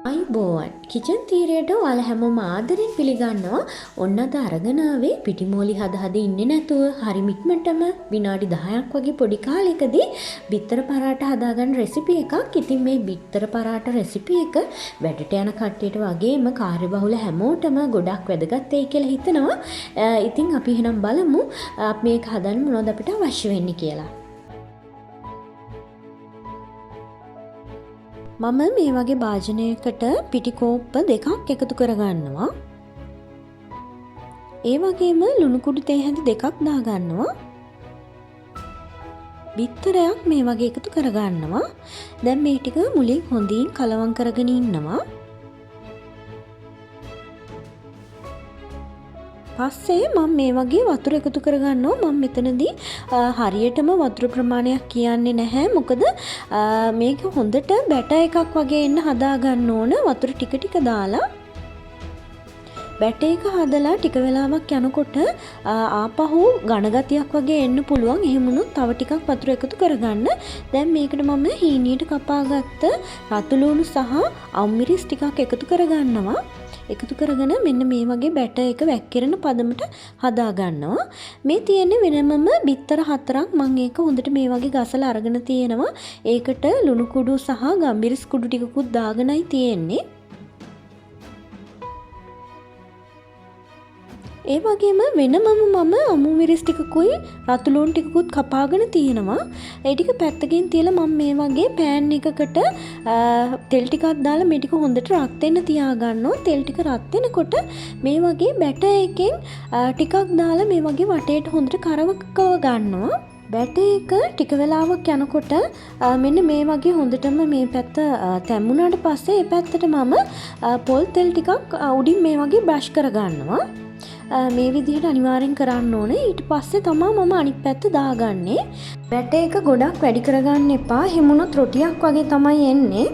අයිබෝවන් කිචන් තීරයට ඔයාලා හැමෝම ආදරෙන් පිළිගන්නවා. ඔන්න අද අරගෙන ආවේ පිටිමෝලි හද ඉන්නේ නැතුව හරි ඉක්මනටම විනාඩි 10ක් වගේ පොඩි කාලයකදී බිත්තර පරාට හදාගන්න රෙසිපි එකක්. ඉතින් මේ බිත්තර පරාට රෙසිපි එක වැඩට යන කට්ටියට වගේම කාර්යබහුල හැමෝටම ගොඩක් වැදගත් වෙයි කියලා හිතනවා. ඉතින් අපි එහෙනම් බලමු මේක හදන්න මොනවද අපිට අවශ්‍ය වෙන්නේ කියලා. මම මේ වගේ භාජනයකට පිටි කෝප්ප දෙකක් එකතු කරගන්නවා. ඒ වගේම ලුණු කුඩු තේ හැඳි දෙකක් දාගන්නවා. බිත්තරයක් මේ වගේ එකතු කරගන්නවා. දැන් මේ ටික මුලින් හොඳින් කලවම් කරගෙන ඉන්නවා. පස්සේ මම මේ වගේ වතුර එකතු කරගන්නවා. මම මෙතනදී හරියටම වතුර ප්‍රමාණයක් කියන්නේ නැහැ. මොකද මේක හොඳට බැටර් එකක් වගේ එන්න හදා ගන්න ඕන. වතුර ටික ටික දාලා බැටර් එක හදලා ටික වෙලාවක් යනකොට ආපහු ඝන ගතියක් වගේ එන්න පුළුවන්. එහෙම වුණොත් තව ටිකක් වතුර එකතු කරගන්න. දැන් මේකට මම හීනියට කපාගත්ත රතු ලුණු සහ අම්මිරිස් ටිකක් එකතු කරගන්නවා. එකතු කරගෙන මෙන්න මේ වගේ බැටර් එක වැක්කිරෙන පදමට හදා ගන්නවා. මේ තියෙන්නේ වෙනමම බිත්තර 4ක්. මම ඒක හොඳට මේ වගේ ගසලා අරගෙන තියෙනවා. ඒකට ලුණු කුඩු සහ ගම්බිරිස් කුඩු ටිකකුත් දාගෙනයි තියෙන්නේ. ඒ වගේම වෙනමම මම අමු මිරිස් ටිකකුයි රතු ලුණු ටිකකුත් කපාගෙන තියෙනවා. ඒ ටික පැත්තකින් තියලා මම මේ වගේ පෑන් එකකට තෙල් ටිකක් දාලා මේ ටික හොඳට රත් වෙන්න තියාගන්නවා. තෙල් ටික රත් වෙනකොට මේ වගේ බැටර් එකෙන් ටිකක් දාලා මේ වගේ වටේට හොඳට කරකව ගන්නවා. බැටර් එක ටික වෙලාවක් යනකොට මෙන්න මේ වගේ හොඳටම මේ පැත්ත තැම්බුණාට පස්සේ මේ පැත්තට මම පොල් තෙල් ටිකක් උඩින් මේ වගේ බ්‍රෂ් කරගන්නවා. මේ විදිහට අනිවාර්යෙන් කරන්න ඕනේ. ඊට පස්සේ තමයි මම අනිත් පැත්ත දාගන්නේ. බැටර් එක ගොඩක් වැඩි කරගන්න එපා. හිමුණොත් රොටියක් වගේ තමයි එන්නේ.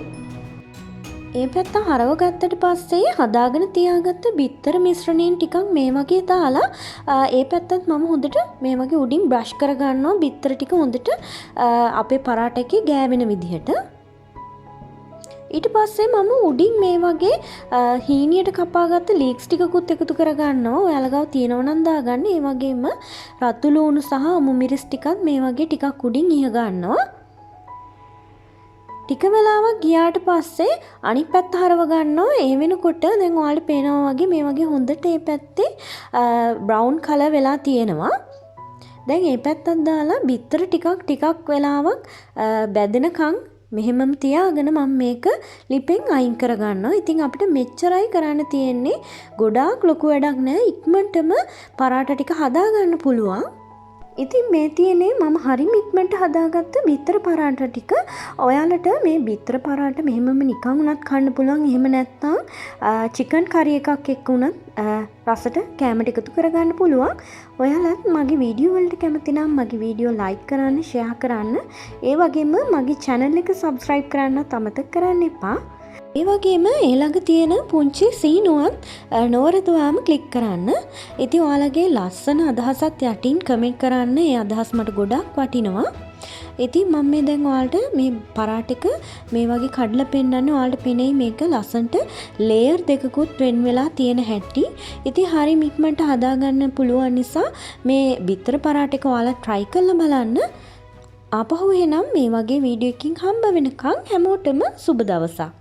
ඒ පැත්ත හරව ගත්තට පස්සේ හදාගෙන තියාගත්ත බිත්තර මිශ්‍රණයෙන් ටිකක් මේ වගේ දාලා ඒ පැත්තත් මම හොඳට මේ වගේ උඩින් බ්‍රෂ් කරගන්නවා. බිත්තර ටික හොඳට අපේ පරාට එකේ ගෑවෙන විදිහට. ඊට පස්සේ මම උඩින් මේ වගේ හීනියට කපාගත්ත ලීක්ස් ටිකකුත් එකතු කරගන්නවා. ඔයාලා ගාව තියෙනව නම් දාගන්න. ඒ වගේම රතු ලුණු සහ අමු මිරිස් ටිකත් මේ වගේ ටිකක් උඩින් ඉහ ගන්නවා. ටික වෙලාවක් ගියාට පස්සේ අනිත් පැත්ත හරව ගන්නවා. ඒ වෙනකොට දැන් ඔයාලට පේනවා වගේ මේ වගේ හොඳට මේ පැත්තේ බ්‍රවුන් කලර් වෙලා තියෙනවා. දැන් මේ පැත්තත් දාලා බිත්තර ටිකක් වෙලාවක් බැදෙනකන් මෙහෙමම තියාගෙන මම මේක ලිපෙන් අයින් කරගන්නවා. ඉතින් අපිට මෙච්චරයි කරන්න තියෙන්නේ. ගොඩාක් ලොකු වැඩක් නෑ. ඉක්මනටම පරාට ටික හදා ගන්න පුළුවන්. ඉතින් මේ තියෙන්නේ මම හරිම ඉක්මනට හදාගත්ත බිත්තර පරාට ටික. ඔයාලට මේ බිත්තර පරාට මෙහෙමම නිකන් උනත් කන්න පුළුවන්. එහෙම නැත්නම් චිකන් කරි එකක් එක්ක උනත් රසට කැමට එකතු කරගන්න පුළුවන්. ඔයාලත් මගේ වීඩියෝ වලට කැමති නම් මගේ වීඩියෝ ලයික් කරන්න, ෂෙයා කරන්න. ඒ වගේම මගේ channel එක subscribe කරන්නත් අමතක කරන්න එපා. ඒ වගේම ඊළඟ තියෙන පුංචි සීනුවත් නවරතුවාම ක්ලික් කරන්න. ඉතින් ඔයාලගේ ලස්සන අදහසත් යටින් කමෙන්ට් කරන්න. ඒ අදහස් මට ගොඩක් වටිනවා. ඉතින් මම මේ දැන් ඔයාලට මේ පරාට එක මේ වගේ කඩලා පෙන්නන්නේ. ඔයාලට පෙනෙයි මේක ලස්සනට ලේයර් දෙකකුත් වෙන් වෙලා තියෙන හැටි. ඉතින් හරිය ඉක්මනට හදාගන්න පුළුවන් නිසා මේ බිත්තර පරාට එක ඔයාලා try කරලා බලන්න. ආපහු එහෙනම් මේ වගේ වීඩියෝ එකකින් හම්බ වෙනකන් හැමෝටම සුබ දවසක්.